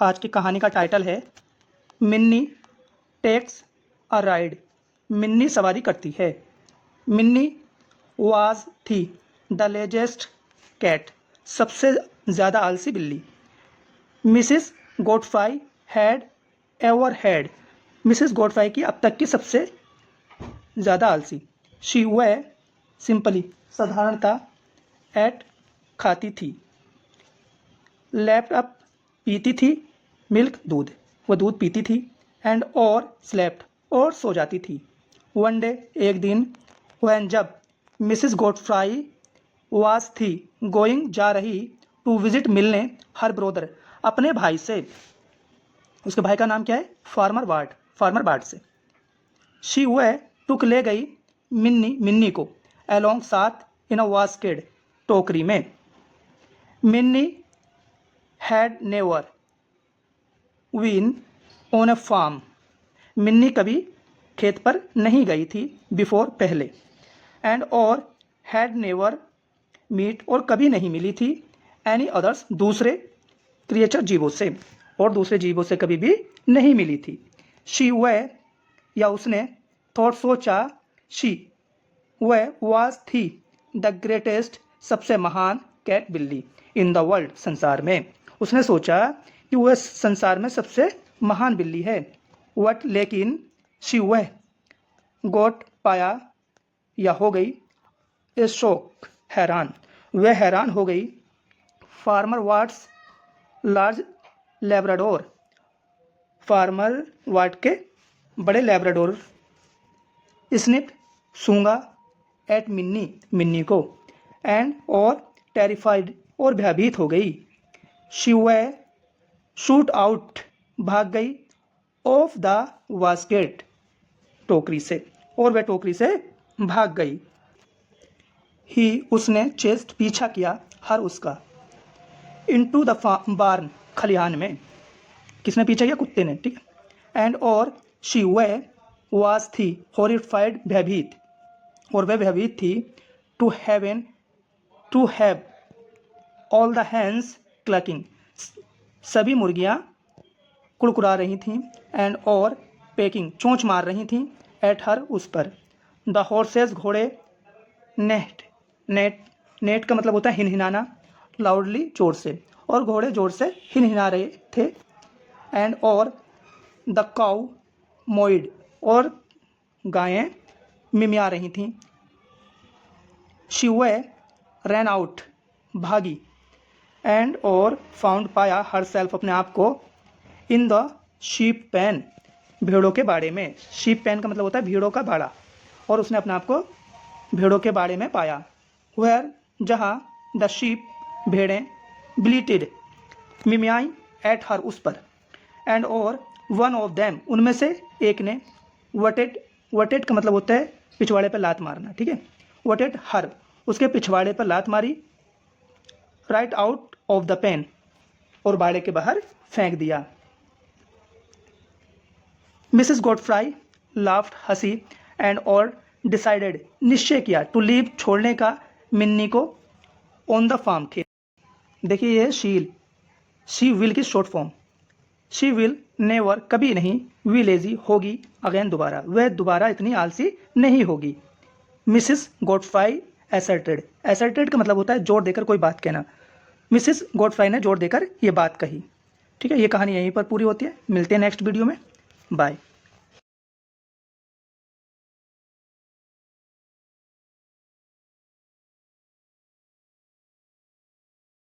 आज की कहानी का टाइटल है Minni takes a ride. Minni सवारी करती है। मिन्नी वाज थी द लेजेस्ट कैट, सबसे ज़्यादा आलसी बिल्ली। Mrs Godfrey had ever had, Mrs Godfrey की अब तक की सबसे ज़्यादा आलसी। शी वह सिंपली, साधारणता, एट खाती थी, लैप्ड अप पीती थी, मिल्क दूध, वह दूध पीती थी, एंड और स्लेप्ट और सो जाती थी। वन डे एक दिन, व्हेन जब मिसिस गॉडफ्राई वाज थी गोइंग जा रही टू विजिट मिलने हर ब्रोदर अपने भाई से, उसके भाई का नाम क्या है? फार्मर बार्ट से। शी वह टुक ले गई मिन्नी को अलोंग साथ इन अ वास्केट, टोकरी में। Minnie had never been on a farm, Minnie कभी खेत पर नहीं गई थी बिफोर पहले, एंड और हैड नेवर मीट और कभी नहीं मिली थी एनी अदर्स दूसरे क्रिएचर जीवों से, और दूसरे जीवों से कभी भी नहीं मिली थी। शी वह या उसने थॉट सोचा, शी वह वाज थी द ग्रेटेस्ट सबसे महान कैट बिल्ली इन द वर्ल्ड संसार में। उसने सोचा कि वह संसार में सबसे महान बिल्ली है। वट लेकिन शी वह गोट पाया या हो गई ए शोक हैरान, वह हैरान हो गई farmer Watts large Labrador, farmer Watt के बड़े लैब्राडोर स्निप सूंगा एट मिन्नी को, एंड और टेरिफाइड और भयभीत हो गई। शी वह शूट आउट भाग गई ऑफ द वास्केट, टोकरी से, और वह टोकरी से भाग गई। ही उसने चेस्ट पीछा किया, हर उसका, इनटू द बार्न खलिहान में। किसने पीछा किया? कुत्ते ने, ठीक है। एंड और शी वह वाज थी हॉरिफाइड भयभीत, और वह भयभीत थी to have all the hens clucking, सभी मुर्गियां कुड़कुड़ा रही थीं, एंड और पेकिंग चोंच मार रही थीं, एट हर उस पर। द हॉर्सेस घोड़े नेट का मतलब होता है हिनहिनाना, लाउडली जोर से, और घोड़े जोर से हिनहिना रहे थे। एंड और द काउ मोइड, और गायें मिमिया रही थीं। शी वह रैन आउट भागी, एंड और फाउंड पाया हर सेल्फ अपने आप को इन द शीप पेन, भेड़ों के बाड़े में। शीप पेन का मतलब होता है भेड़ों का बाड़ा, और उसने अपने आप को भेड़ों के बाड़े में पाया। वेयर जहाँ द शीप भेड़ें ब्लीटेड मिमियाई एट हर उस पर, एंड और वन ऑफ देम उनमें से एक ने वटेड का मतलब होता है पिछवाड़े पर लात मारना, ठीक है। वटेड हर उसके पिछवाड़े पर लात मारी, right out of the pen और बाड़े के बाहर फेंक दिया। मिसेस गॉडफ्राई लाफ्ड हंसी, एंड और डिसाइडेड निश्चय किया टू लीव छोड़ने का मिन्नी को ऑन द फार्म खेत। देखिए ये शी विल की short form. She will never कभी नहीं, वी लेजी होगी अगेन दोबारा, वह दोबारा इतनी आलसी नहीं होगी। मिसेस गॉडफ्राई एसर्टेड का मतलब होता है जोर देकर कोई बात कहना। मिसेस गॉडफ्राई ने जोर देकर ये बात कही। ठीक है, ये कहानी यहीं पर पूरी होती है। मिलते हैं नेक्स्ट वीडियो में। बाय।